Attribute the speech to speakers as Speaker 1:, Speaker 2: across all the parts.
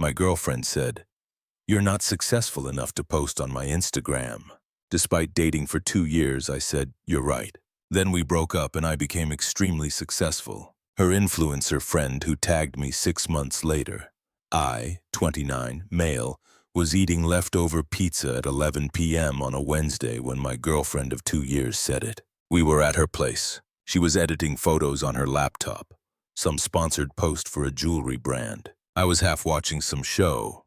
Speaker 1: My girlfriend said, "You're not successful enough to post on my Instagram." Despite dating for 2 years, I said, "You're right." Then we broke up and I became extremely successful. Her influencer friend who tagged me 6 months later. I, 29, male, was eating leftover pizza at 11 p.m. on a Wednesday when my girlfriend of 2 years said it. We were at her place. She was editing photos on her laptop, some sponsored post for a jewelry brand. I was half watching some show,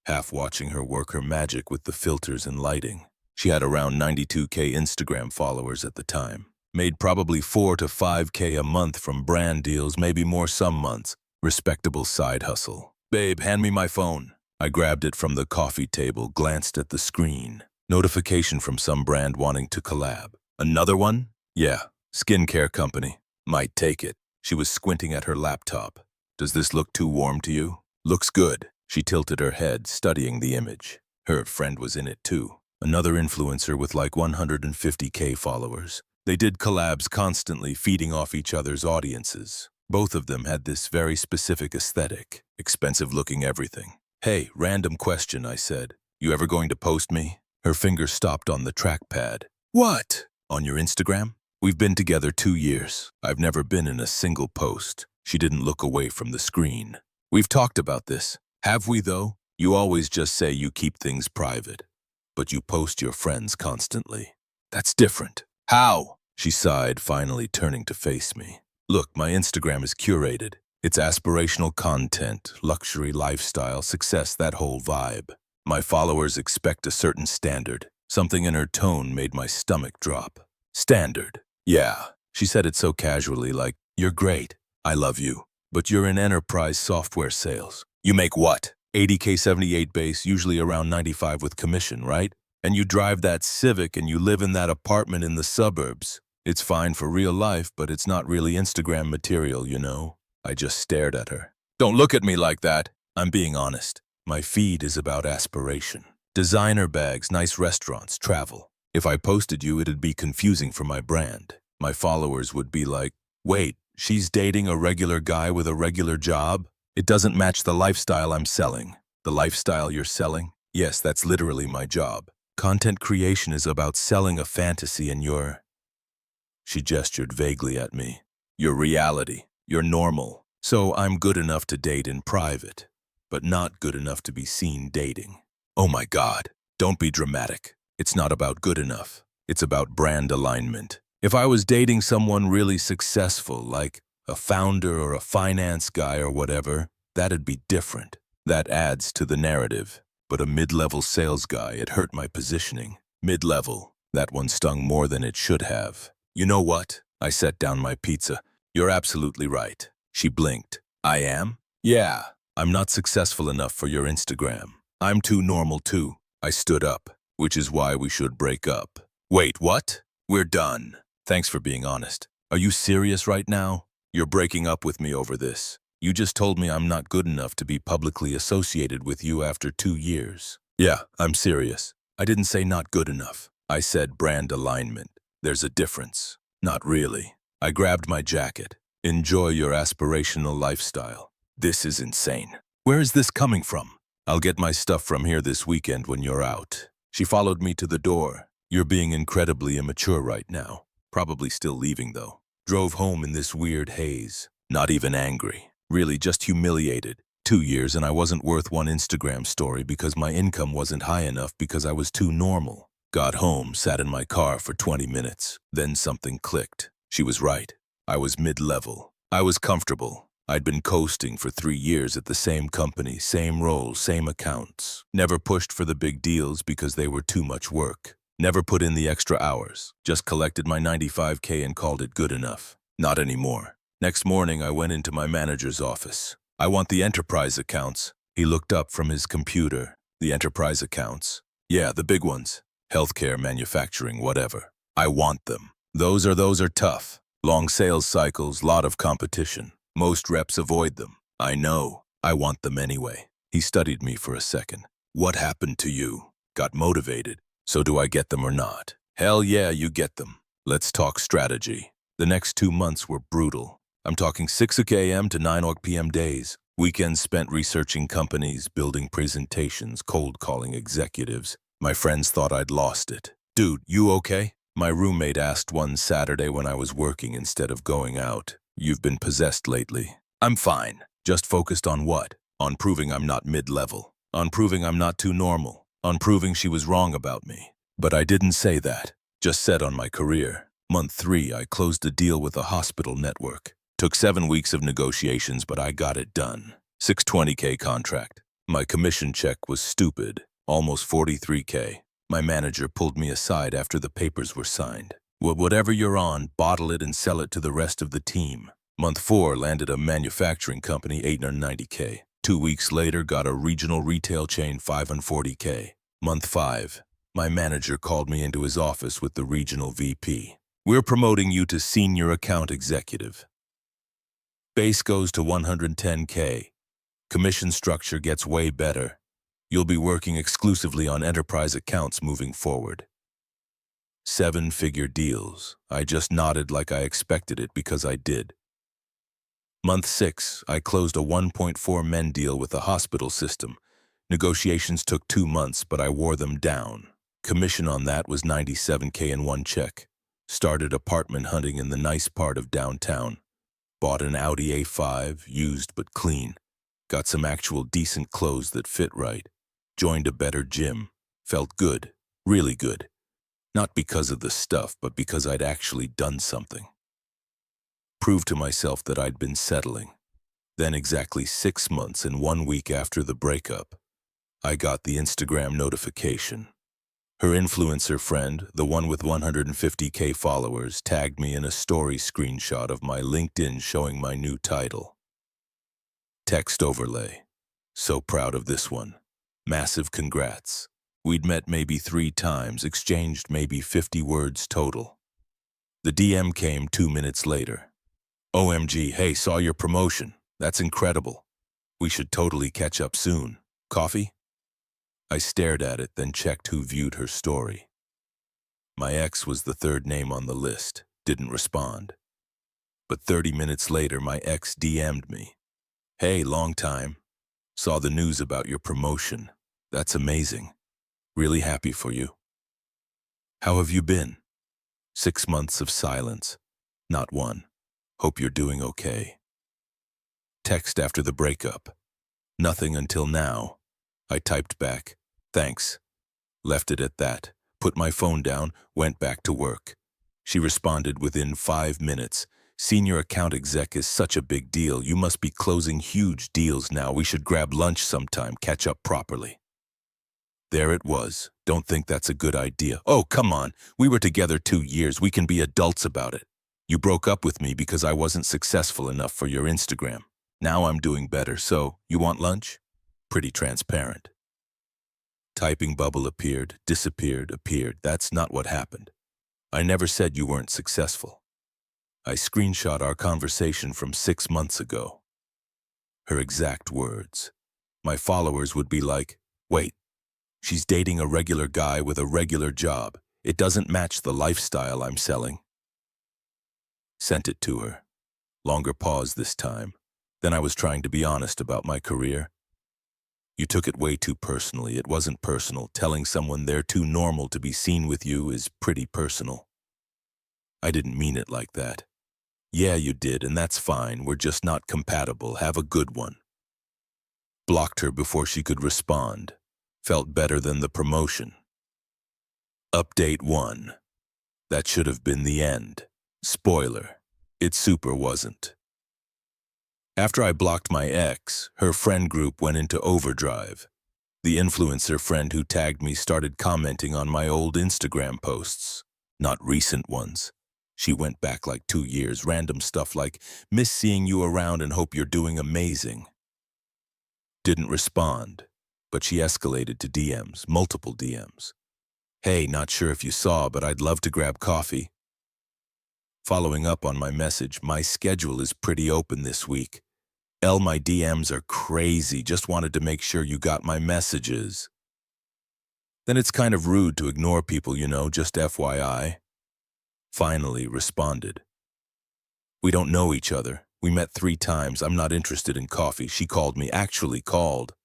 Speaker 1: half watching her work her magic with the filters and lighting. She had around 92K Instagram followers at the time. Made probably 4 to 5K a month from brand deals, maybe more some months. Respectable side hustle. "Babe, hand me my phone." I grabbed it from the coffee table, glanced at the screen. Notification from some brand wanting to collab. "Another one?" "Yeah, skincare company. Might take it." She was squinting at her laptop. "Does this look too warm to you?" "Looks good." She tilted her head, studying the image. Her friend was in it too. Another influencer with like 150K followers. They did collabs constantly, feeding off each other's audiences. Both of them had this very specific aesthetic. Expensive-looking everything. "Hey, random question," I said. "You ever going to post me?" Her finger stopped on the trackpad. "What? On your Instagram?" "We've been together 2 years. I've never been in a single post." She didn't look away from the screen. "We've talked about this." "Have we, though? You always just say you keep things private, but you post your friends constantly." "That's different." "How?" She sighed, finally turning to face me. "Look, my Instagram is curated. It's aspirational content, luxury lifestyle, success, that whole vibe. My followers expect a certain standard." Something in her tone made my stomach drop. "Standard?" "Yeah." She said it so casually, like, "You're great. I love you. But you're in enterprise software sales. You make what? 80K 78 base, usually around 95 with commission, right? And you drive that Civic and you live in that apartment in the suburbs. It's fine for real life, but it's not really Instagram material, you know?" I just stared at her. "Don't look at me like that." "I'm being honest. My feed is about aspiration. Designer bags, nice restaurants, travel. If I posted you, it'd be confusing for my brand. My followers would be like, wait, she's dating a regular guy with a regular job? It doesn't match the lifestyle I'm selling." "The lifestyle you're selling?" "Yes, that's literally my job. Content creation is about selling a fantasy and your..." She gestured vaguely at me. "Your reality. You're normal. So I'm good enough to date in private, but not good enough to be seen dating." "Oh my God, don't be dramatic. It's not about good enough. It's about brand alignment. If I was dating someone really successful, like a founder or a finance guy or whatever, that'd be different. That adds to the narrative. But a mid-level sales guy, it hurt my positioning. Mid-level. That one stung more than it should have. "You know what?" I set down my pizza. "You're absolutely right." She blinked. "I am?" "Yeah. I'm not successful enough for your Instagram. I'm too normal too." I stood up. "Which is why we should break up." "Wait, what?" "We're done." "Thanks for being honest. Are you serious right now? You're breaking up with me over this. You just told me I'm not good enough to be publicly associated with you after 2 years. "Yeah, I'm serious. I didn't say not good enough. I said brand alignment. There's a difference." "Not really." I grabbed my jacket. "Enjoy your aspirational lifestyle." "This is insane. Where is this coming from?" "I'll get my stuff from here this weekend when you're out." She followed me to the door. "You're being incredibly immature right now. Probably still leaving, though." Drove home in this weird haze. Not even angry. Really just humiliated. 2 years and I wasn't worth one Instagram story because my income wasn't high enough because I was too normal. Got home, sat in my car for 20 minutes. Then something clicked. She was right. I was mid-level. I was comfortable. I'd been coasting for 3 years at the same company, same role, same accounts. Never pushed for the big deals because they were too much work. Never put in the extra hours. Just collected my 95K and called it good enough. Not anymore. Next morning, I went into my manager's office. "I want the enterprise accounts." He looked up from his computer. "The enterprise accounts?" "Yeah, the big ones. Healthcare, manufacturing, whatever. I want them. Those are tough. Long sales cycles, lot of competition. Most reps avoid them. I know. I want them anyway." He studied me for a second. "What happened to you?" "Got motivated. So do I get them or not?" "Hell yeah, you get them. Let's talk strategy." The next 2 months were brutal. I'm talking 6 a.m. to 9 p.m. days. Weekends spent researching companies, building presentations, cold calling executives. My friends thought I'd lost it. Dude, you okay? My roommate asked one Saturday when I was working instead of going out. You've been possessed lately. I'm fine. Just focused on what? On proving I'm not mid-level. On proving I'm not too normal. On proving she was wrong about me. But I didn't say that. Just said on my career. Month 3, I closed a deal with a hospital network. Took 7 weeks of negotiations, but I got it done. $620K contract. My commission check was stupid. Almost $43K. My manager pulled me aside after the papers were signed. Whatever you're on, bottle it and sell it to the rest of the team. Month 4, landed a manufacturing company, $890K. 2 weeks later, got a regional retail chain, $540K. Month 5, my manager called me into his office with the regional VP. We're promoting you to senior account executive. Base goes to $110K. Commission structure gets way better. You'll be working exclusively on enterprise accounts moving forward. 7-figure deals. I just nodded like I expected it because I did. Month 6, I closed a $1.4 million deal with a hospital system. Negotiations took 2 months, but I wore them down. Commission on that was $97K in one check. Started apartment hunting in the nice part of downtown. Bought an Audi A5, used but clean. Got some actual decent clothes that fit right. Joined a better gym. Felt good. Really good. Not because of the stuff, but because I'd actually done something. Proved to myself that I'd been settling. Then exactly 6 months and 1 week after the breakup, I got the Instagram notification. Her influencer friend, the one with 150K followers, tagged me in a story screenshot of my LinkedIn showing my new title. Text overlay. So proud of this one. Massive congrats. We'd met maybe 3 times, exchanged maybe 50 words total. The DM came 2 minutes later. OMG, hey, saw your promotion. That's incredible. We should totally catch up soon. Coffee? I stared at it, then checked who viewed her story. My ex was the 3rd name on the list. Didn't respond. But 30 minutes later, my ex DM'd me. Hey, long time. Saw the news about your promotion. That's amazing. Really happy for you. How have you been? 6 months of silence. Not one. Hope you're doing okay. Text after the breakup. Nothing until now. I typed back, thanks. Left it at that. Put my phone down, went back to work. She responded within 5 minutes. Senior account exec is such a big deal. You must be closing huge deals now. We should grab lunch sometime, catch up properly. There it was. Don't think that's a good idea. Oh, come on. We were together 2 years. We can be adults about it. You broke up with me because I wasn't successful enough for your Instagram. Now I'm doing better, so you want lunch? Pretty transparent. Typing bubble appeared, disappeared, appeared. That's not what happened. I never said you weren't successful. I screenshot our conversation from 6 months ago. Her exact words. My followers would be like, wait, she's dating a regular guy with a regular job. It doesn't match the lifestyle I'm selling. Sent it to her. Longer pause this time. Then I was trying to be honest about my career. You took it way too personally. It wasn't personal. Telling someone they're too normal to be seen with you is pretty personal. I didn't mean it like that. Yeah, you did, and that's fine. We're just not compatible. Have a good one. Blocked her before she could respond. Felt better than the promotion. Update 1. That should have been the end. Spoiler. It super wasn't. After I blocked my ex, her friend group went into overdrive. The influencer friend who tagged me started commenting on my old Instagram posts. Not recent ones. She went back like 2 years, random stuff like, miss seeing you around and hope you're doing amazing. Didn't respond, but she escalated to DMs, multiple DMs. Hey, not sure if you saw, but I'd love to grab coffee. Following up on my message, my schedule is pretty open this week. My DMs are crazy, just wanted to make sure you got my messages. Then it's kind of rude to ignore people, you know, just FYI. Finally responded. We don't know each other. We met 3 times. I'm not interested in coffee. She called me, actually called.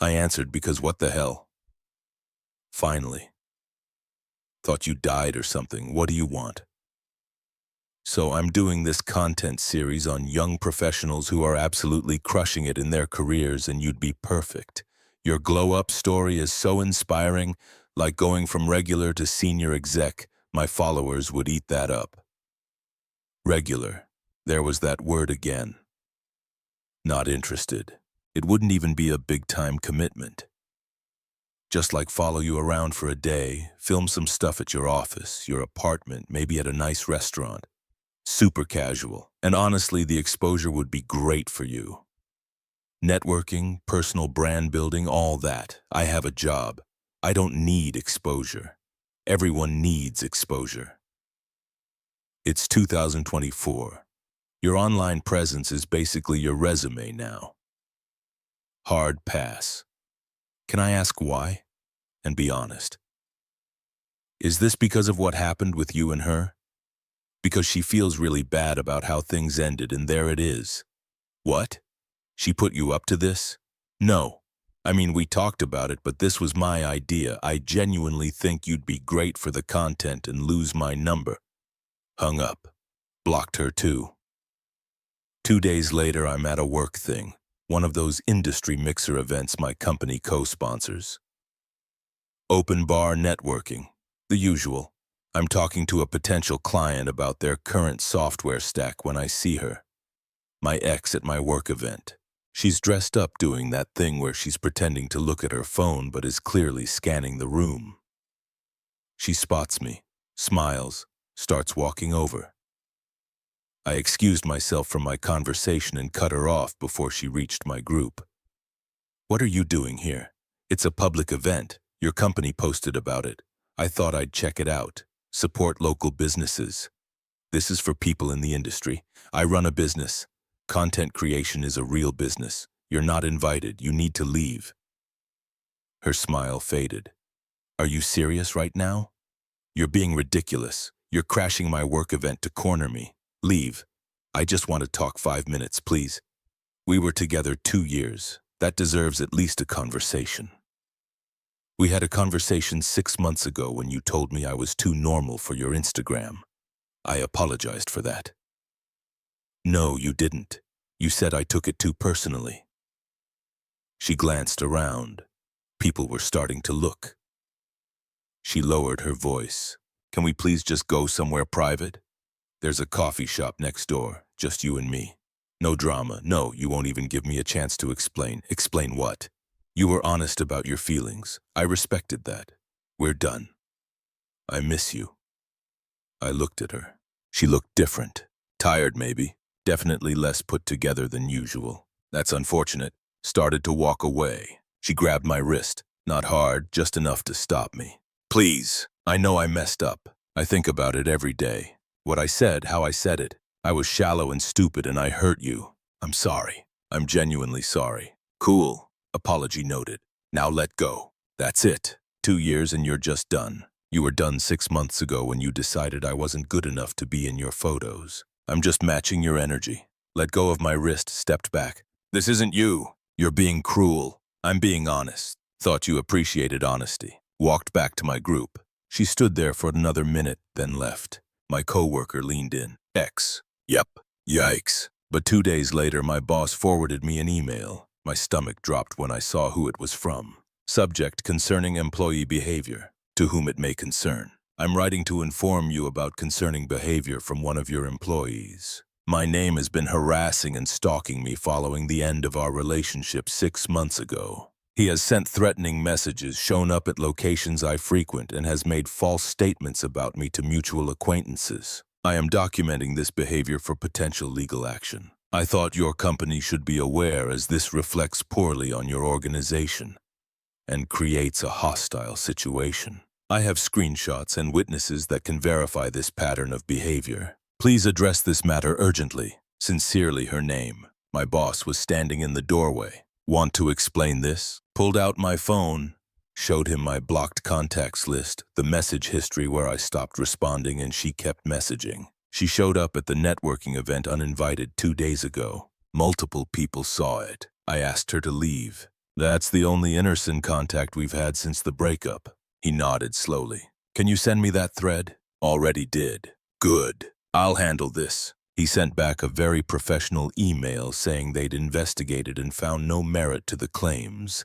Speaker 1: I answered because what the hell? Finally. Thought you died or something. What do you want? So I'm doing this content series on young professionals who are absolutely crushing it in their careers, and you'd be perfect. Your glow-up story is so inspiring, like going from regular to senior exec. My followers would eat that up. Regular. There was that word again. Not interested. It wouldn't even be a big-time commitment. Just like follow you around for a day, film some stuff at your office, your apartment, maybe at a nice restaurant. Super casual, and honestly, the exposure would be great for you. Networking, personal brand building, all that. I have a job. I don't need exposure. Everyone needs exposure. It's 2024. Your online presence is basically your resume now. Hard pass. Can I ask why? And be honest. Is this because of what happened with you and her? Because she feels really bad about how things ended, and there it is. What? She put you up to this? No. I mean, we talked about it, but this was my idea. I genuinely think you'd be great for the content and lose my number. Hung up. Blocked her too. 2 days later, I'm at a work thing, one of those industry mixer events my company co-sponsors. Open bar networking, the usual. I'm talking to a potential client about their current software stack when I see her. My ex at my work event. She's dressed up doing that thing where she's pretending to look at her phone but is clearly scanning the room. She spots me, smiles, starts walking over. I excused myself from my conversation and cut her off before she reached my group. What are you doing here? It's a public event. Your company posted about it. I thought I'd check it out. Support local businesses. This is for people in the industry. I run a business. Content creation is a real business. You're not invited. You need to leave. Her smile faded. Are you serious right now? You're being ridiculous. You're crashing my work event to corner me. Leave. I just want to talk 5 minutes, please. We were together 2 years. That deserves at least a conversation. We had a conversation 6 months ago when you told me I was too normal for your Instagram. I apologized for that. No, you didn't. You said I took it too personally. She glanced around. People were starting to look. She lowered her voice. Can we please just go somewhere private? There's a coffee shop next door, just you and me. No drama. No, you won't even give me a chance to explain. Explain what? You were honest about your feelings. I respected that. We're done. I miss you. I looked at her. She looked different. Tired, maybe. Definitely less put together than usual. That's unfortunate. Started to walk away. She grabbed my wrist. Not hard, just enough to stop me. Please. I know I messed up. I think about it every day. What I said, how I said it. I was shallow and stupid and I hurt you. I'm sorry. I'm genuinely sorry. Cool. Apology noted. Now let go. That's it. 2 years and you're just done. You were done 6 months ago when you decided I wasn't good enough to be in your photos. I'm just matching your energy. Let go of my wrist, stepped back. This isn't you. You're being cruel. I'm being honest. Thought you appreciated honesty. Walked back to my group. She stood there for another minute, then left. My coworker leaned in. X. Yep. Yikes. But 2 days later, my boss forwarded me an email. My stomach dropped when I saw who it was from. Subject: concerning employee behavior. To whom it may concern. I'm writing to inform you about concerning behavior from one of your employees. My name has been harassing and stalking me following the end of our relationship 6 months ago. He has sent threatening messages, shown up at locations I frequent, and has made false statements about me to mutual acquaintances. I am documenting this behavior for potential legal action. I thought your company should be aware, as this reflects poorly on your organization and creates a hostile situation. I have screenshots and witnesses that can verify this pattern of behavior. Please address this matter urgently. Sincerely, her name. My boss was standing in the doorway. Want to explain this? Pulled out my phone, showed him my blocked contacts list, the message history where I stopped responding and she kept messaging. She showed up at the networking event uninvited 2 days ago. Multiple people saw it. I asked her to leave. That's the only innocent contact we've had since the breakup. He nodded slowly. Can you send me that thread? Already did. Good. I'll handle this. He sent back a very professional email saying they'd investigated and found no merit to the claims,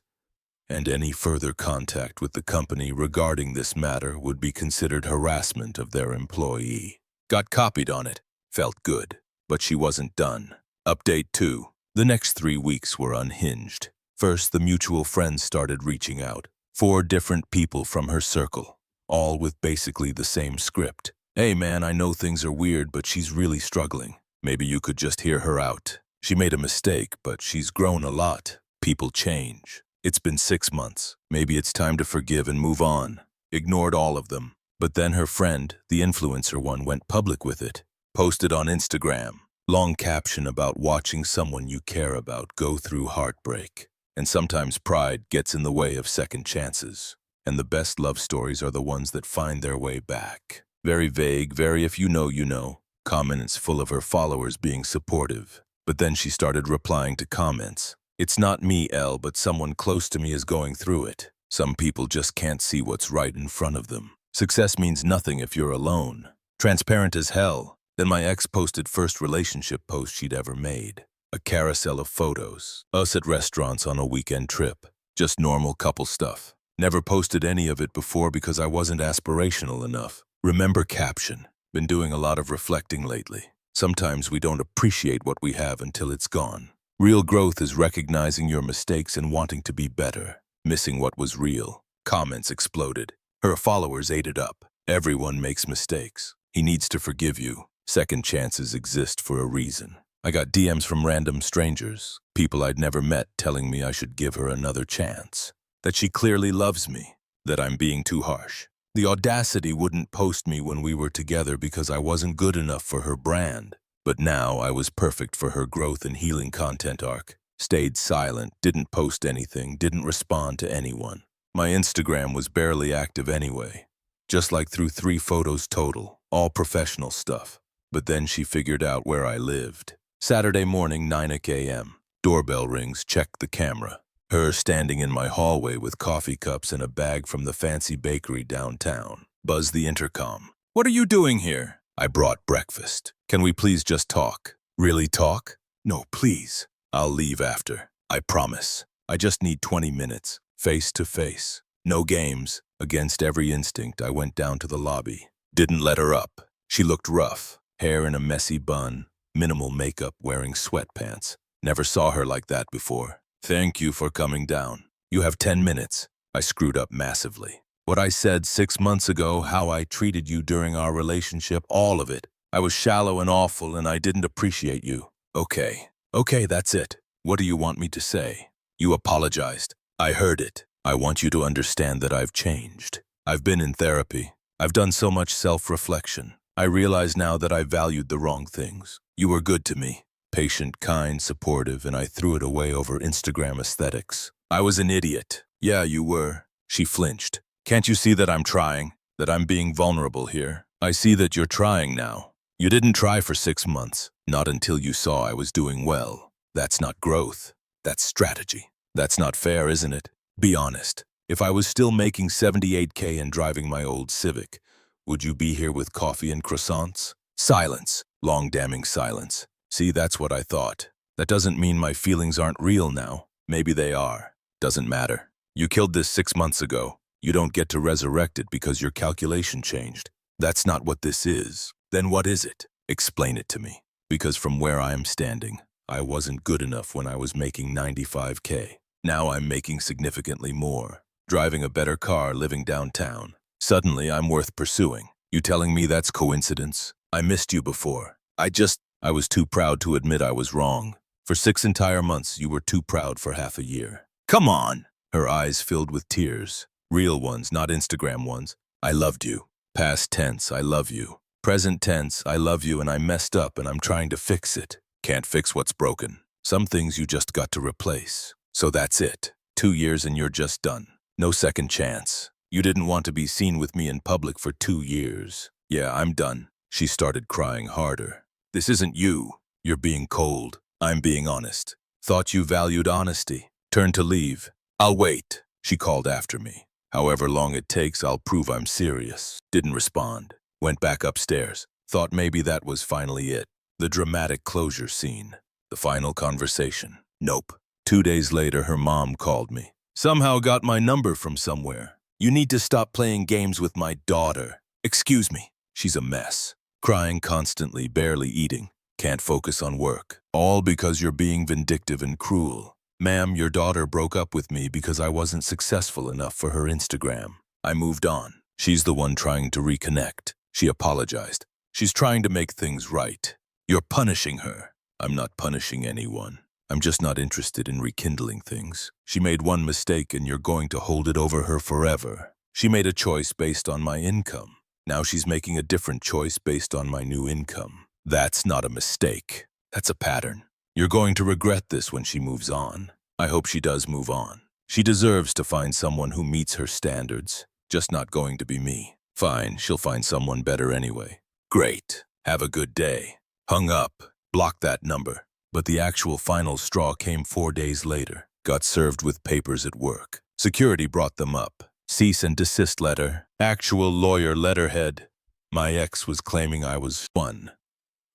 Speaker 1: and any further contact with the company regarding this matter would be considered harassment of their employee. Got copied on it. Felt good. But she wasn't done. Update 2. The next 3 weeks were unhinged. First, the mutual friends started reaching out. 4 different people from her circle, all with basically the same script. Hey man, I know things are weird, but she's really struggling. Maybe you could just hear her out. She made a mistake, but she's grown a lot. People change. It's been 6 months. Maybe it's time to forgive and move on. Ignored all of them. But then her friend, the influencer one, went public with it. Posted on Instagram. Long caption about watching someone you care about go through heartbreak. And sometimes pride gets in the way of second chances. And the best love stories are the ones that find their way back. Very vague, very if you know, you know. Comments full of her followers being supportive. But then she started replying to comments. It's not me, L, but someone close to me is going through it. Some people just can't see what's right in front of them. Success means nothing if you're alone. Transparent as hell. Then my ex posted first relationship post she'd ever made. A carousel of photos. Us at restaurants on a weekend trip. Just normal couple stuff. Never posted any of it before because I wasn't aspirational enough. Remember caption. Been doing a lot of reflecting lately. Sometimes we don't appreciate what we have until it's gone. Real growth is recognizing your mistakes and wanting to be better. Missing what was real. Comments exploded. Her followers ate it up. Everyone makes mistakes. He needs to forgive you. Second chances exist for a reason. I got DMs from random strangers, people I'd never met telling me I should give her another chance. That she clearly loves me. That I'm being too harsh. The audacity wouldn't post me when we were together because I wasn't good enough for her brand. But now I was perfect for her growth and healing content arc. Stayed silent, didn't post anything, didn't respond to anyone. My Instagram was barely active anyway. Just like through 3 photos total, all professional stuff. But then she figured out where I lived. Saturday morning, 9 a.m. Doorbell rings, check the camera. Her standing in my hallway with coffee cups and a bag from the fancy bakery downtown. Buzz the intercom. What are you doing here? I brought breakfast. Can we please just talk? Really talk? No, please. I'll leave after. I promise. I just need 20 minutes. Face to face. No games. Against every instinct, I went down to the lobby. Didn't let her up. She looked rough. Hair in a messy bun. Minimal makeup, wearing sweatpants. Never saw her like that before. Thank you for coming down. You have 10 minutes. I screwed up massively. What I said 6 months ago, how I treated you during our relationship, all of it. I was shallow and awful and I didn't appreciate you. Okay, that's it. What do you want me to say? You apologized. I heard it. I want you to understand that I've changed. I've been in therapy. I've done so much self-reflection. I realize now that I valued the wrong things. You were good to me. Patient, kind, supportive, and I threw it away over Instagram aesthetics. I was an idiot. Yeah, you were. She flinched. Can't you see that I'm trying? That I'm being vulnerable here? I see that you're trying now. You didn't try for 6 months. Not until you saw I was doing well. That's not growth. That's strategy. That's not fair, isn't it? Be honest. If I was still making $78K and driving my old Civic, would you be here with coffee and croissants? Silence. Long damning silence. See, that's what I thought. That doesn't mean my feelings aren't real now. Maybe they are. Doesn't matter. You killed this 6 months ago. You don't get to resurrect it because your calculation changed. That's not what this is. Then what is it? Explain it to me. Because from where I am standing, I wasn't good enough when I was making $95K. Now I'm making significantly more. Driving a better car, living downtown. Suddenly I'm worth pursuing. You telling me that's coincidence? I missed you before. I was too proud to admit I was wrong. For 6 entire months, you were too proud for half a year. Come on! Her eyes filled with tears. Real ones, not Instagram ones. I loved you. Past tense, I love you. Present tense, I love you and I messed up and I'm trying to fix it. Can't fix what's broken. Some things you just got to replace. So that's it. 2 years and you're just done. No second chance. You didn't want to be seen with me in public for 2 years. Yeah, I'm done. She started crying harder. This isn't you. You're being cold. I'm being honest. Thought you valued honesty. Turned to leave. I'll wait. She called after me. However long it takes, I'll prove I'm serious. Didn't respond. Went back upstairs. Thought maybe that was finally it. The dramatic closure scene. The final conversation. Nope. 2 days later, her mom called me. Somehow got my number from somewhere. You need to stop playing games with my daughter. Excuse me. She's a mess. Crying constantly, barely eating. Can't focus on work. All because you're being vindictive and cruel. Ma'am, your daughter broke up with me because I wasn't successful enough for her Instagram. I moved on. She's the one trying to reconnect. She apologized. She's trying to make things right. You're punishing her. I'm not punishing anyone. I'm just not interested in rekindling things. She made one mistake and you're going to hold it over her forever. She made a choice based on my income. Now she's making a different choice based on my new income. That's not a mistake. That's a pattern. You're going to regret this when she moves on. I hope she does move on. She deserves to find someone who meets her standards. Just not going to be me. Fine, she'll find someone better anyway. Great. Have a good day. Hung up. Blocked that number. But the actual final straw came 4 days later. Got served with papers at work. Security brought them up. Cease and desist letter. Actual lawyer letterhead. My ex was claiming I was 1.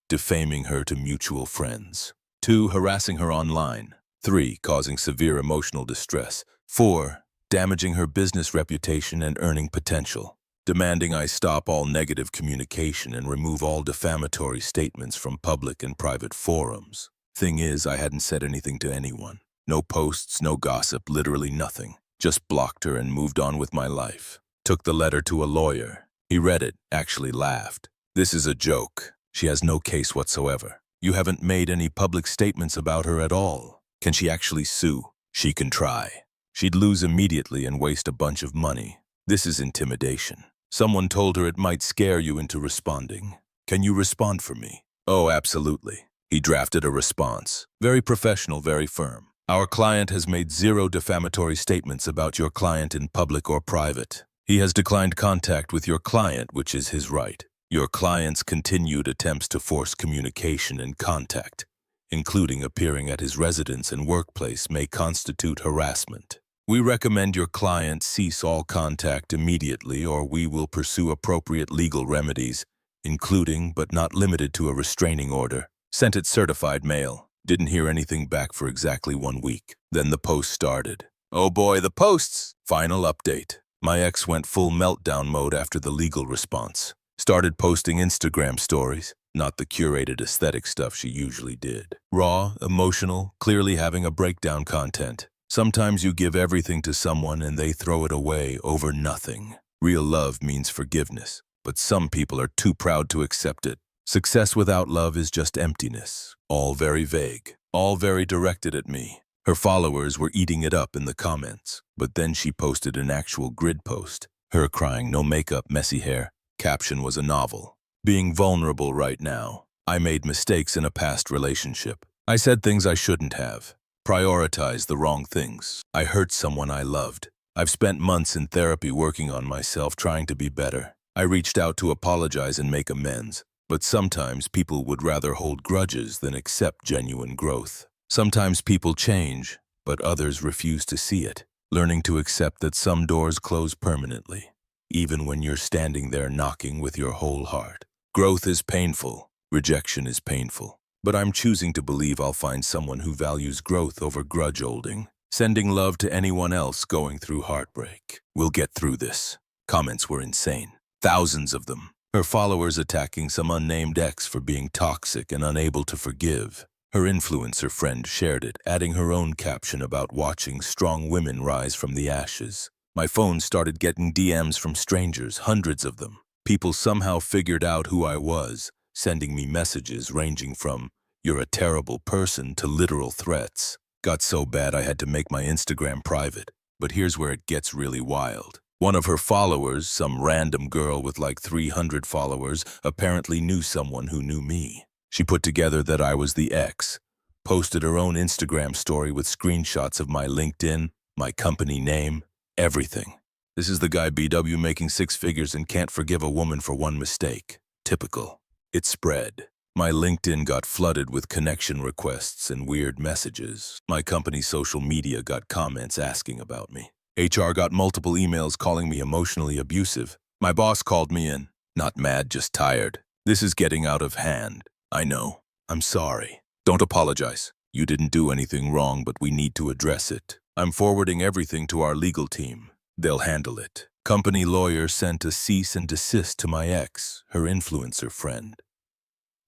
Speaker 1: Defaming her to mutual friends. 2. Harassing her online. 3. Causing severe emotional distress. 4. Damaging her business reputation and earning potential. Demanding I stop all negative communication and remove all defamatory statements from public and private forums. Thing is, I hadn't said anything to anyone. No posts, no gossip, literally nothing. Just blocked her and moved on with my life. Took the letter to a lawyer. He read it, actually laughed. This is a joke. She has no case whatsoever. You haven't made any public statements about her at all. Can she actually sue? She can try. She'd lose immediately and waste a bunch of money. This is intimidation. Someone told her it might scare you into responding. Can you respond for me? Oh, absolutely. He drafted a response. Very professional, very firm. Our client has made 0 defamatory statements about your client in public or private. He has declined contact with your client, which is his right. Your client's continued attempts to force communication and contact, including appearing at his residence and workplace, may constitute harassment. We recommend your client cease all contact immediately, or we will pursue appropriate legal remedies, including but not limited to a restraining order. Sent it certified mail. Didn't hear anything back for exactly 1 week. Then the post started. Oh boy, the posts! Final update. My ex went full meltdown mode after the legal response. Started posting Instagram stories, not the curated aesthetic stuff she usually did. Raw, emotional, clearly having a breakdown content. Sometimes you give everything to someone and they throw it away over nothing. Real love means forgiveness, but some people are too proud to accept it. Success without love is just emptiness. All very vague. All very directed at me. Her followers were eating it up in the comments, but then she posted an actual grid post. Her crying, no makeup, messy hair. Caption was a novel. Being vulnerable right now. I made mistakes in a past relationship. I said things I shouldn't have. Prioritized the wrong things. I hurt someone I loved. I've spent months in therapy working on myself, trying to be better. I reached out to apologize and make amends. But sometimes people would rather hold grudges than accept genuine growth. Sometimes people change, but others refuse to see it. Learning to accept that some doors close permanently, even when you're standing there knocking with your whole heart. Growth is painful. Rejection is painful. But I'm choosing to believe I'll find someone who values growth over grudge holding. Sending love to anyone else going through heartbreak. We'll get through this. Comments were insane. Thousands of them. Her followers attacking some unnamed ex for being toxic and unable to forgive. Her influencer friend shared it, adding her own caption about watching strong women rise from the ashes. My phone started getting DMs from strangers, hundreds of them. People somehow figured out who I was, sending me messages ranging from, "You're a terrible person," to literal threats. Got so bad I had to make my Instagram private. But here's where it gets really wild. One of her followers, some random girl with like 300 followers, apparently knew someone who knew me. She put together that I was the ex, posted her own Instagram story with screenshots of my LinkedIn, my company name, everything. This is the guy BW making 6 figures and can't forgive a woman for one mistake. Typical. It spread. My LinkedIn got flooded with connection requests and weird messages. My company's social media got comments asking about me. HR got multiple emails calling me emotionally abusive. My boss called me in. Not mad, just tired. This is getting out of hand. I know. I'm sorry. Don't apologize. You didn't do anything wrong, but we need to address it. I'm forwarding everything to our legal team. They'll handle it. Company lawyer sent a cease and desist to my ex, her influencer friend,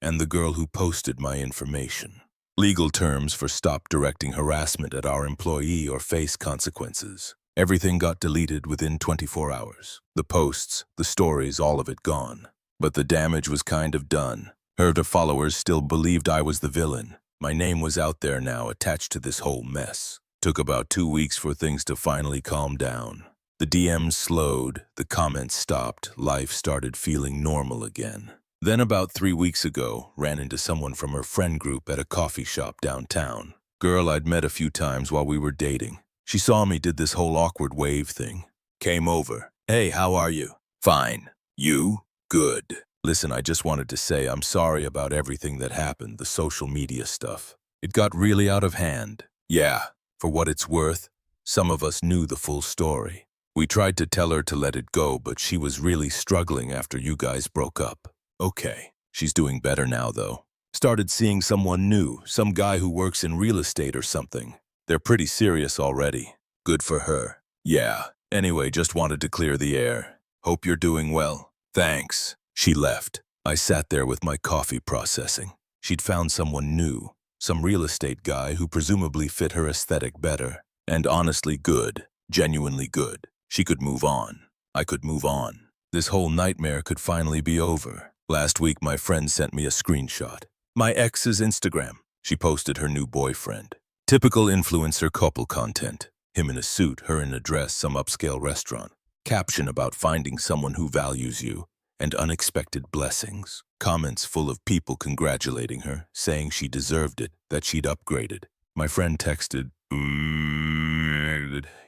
Speaker 1: and the girl who posted my information. Legal terms for stop directing harassment at our employee or face consequences. Everything got deleted within 24 hours. The posts, the stories, all of it gone. But the damage was kind of done. Her followers still believed I was the villain. My name was out there now, attached to this whole mess. Took about 2 weeks for things to finally calm down. The DMs slowed, the comments stopped, life started feeling normal again. Then about 3 weeks ago, ran into someone from her friend group at a coffee shop downtown. Girl I'd met a few times while we were dating. She saw me, did this whole awkward wave thing. Came over. Hey, how are you? Fine. You? Good. Listen, I just wanted to say I'm sorry about everything that happened, the social media stuff. It got really out of hand. Yeah, for what it's worth, some of us knew the full story. We tried to tell her to let it go, but she was really struggling after you guys broke up. Okay, she's doing better now though. Started seeing someone new, some guy who works in real estate or something. They're pretty serious already. Good for her. Yeah, anyway, just wanted to clear the air. Hope you're doing well. Thanks. She left. I sat there with my coffee processing. She'd found someone new, some real estate guy who presumably fit her aesthetic better. And honestly good, genuinely good. She could move on. I could move on. This whole nightmare could finally be over. Last week, my friend sent me a screenshot. My ex's Instagram. She posted her new boyfriend. Typical influencer couple content. Him in a suit, her in a dress, some upscale restaurant. Caption about finding someone who values you, and unexpected blessings. Comments full of people congratulating her, saying she deserved it, that she'd upgraded. My friend texted,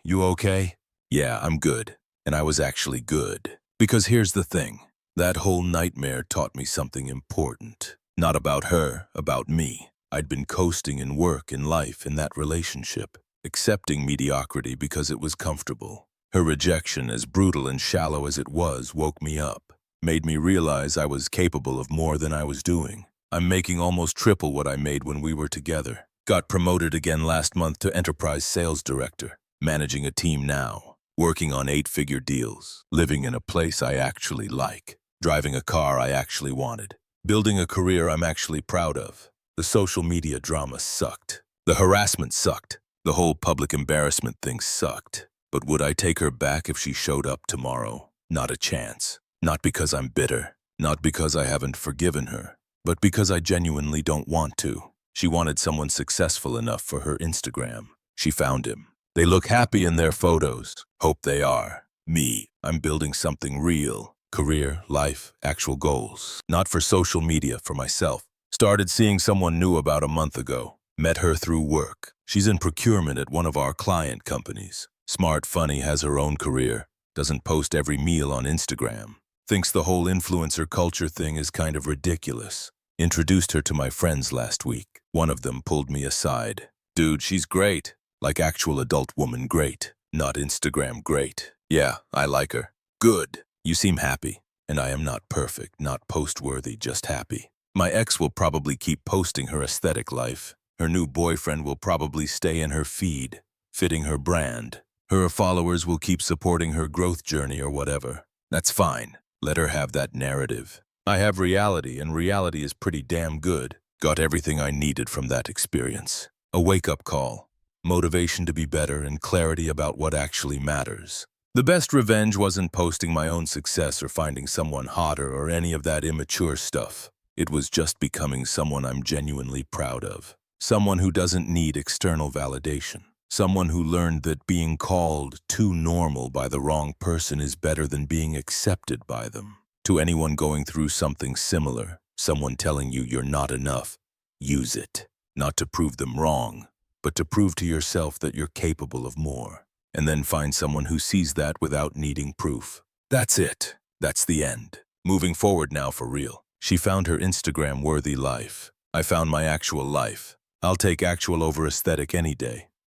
Speaker 1: "You okay?" Yeah, I'm good. And I was actually good. Because here's the thing. That whole nightmare taught me something important. Not about her, about me. I'd been coasting in work, in life, in that relationship. Accepting mediocrity because it was comfortable. Her rejection, as brutal and shallow as it was, woke me up. Made me realize I was capable of more than I was doing. I'm making almost triple what I made when we were together. Got promoted again last month to enterprise sales director. Managing a team now. Working on 8-figure deals. Living in a place I actually like. Driving a car I actually wanted. Building a career I'm actually proud of. The social media drama sucked. The harassment sucked. The whole public embarrassment thing sucked. But would I take her back if she showed up tomorrow? Not a chance. Not because I'm bitter. Not because I haven't forgiven her. But because I genuinely don't want to. She wanted someone successful enough for her Instagram. She found him. They look happy in their photos. Hope they are. Me, I'm building something real. Career, life, actual goals. Not for social media, for myself. Started seeing someone new about a month ago. Met her through work. She's in procurement at one of our client companies. Smart, funny, has her own career. Doesn't post every meal on Instagram. Thinks the whole influencer culture thing is kind of ridiculous. Introduced her to my friends last week. One of them pulled me aside. Dude, she's great. Like actual adult woman great. Not Instagram great. Yeah, I like her. Good. You seem happy. And I am not perfect, not post-worthy, just happy. My ex will probably keep posting her aesthetic life. Her new boyfriend will probably stay in her feed, fitting her brand. Her followers will keep supporting her growth journey or whatever. That's fine. Let her have that narrative. I have reality, and reality is pretty damn good. Got everything I needed from that experience. A wake-up call. Motivation to be better and clarity about what actually matters. The best revenge wasn't posting my own success or finding someone hotter or any of that immature stuff. It was just becoming someone I'm genuinely proud of. Someone who doesn't need external validation. Someone who learned that being called too normal by the wrong person is better than being accepted by them. To anyone going through something similar, someone telling you you're not enough, use it. Not to prove them wrong, but to prove to yourself that you're capable of more. And then find someone who sees that without needing proof. That's it. That's the end. Moving forward now for real. She found her Instagram-worthy life. I found my actual life. I'll take actual over aesthetic any day.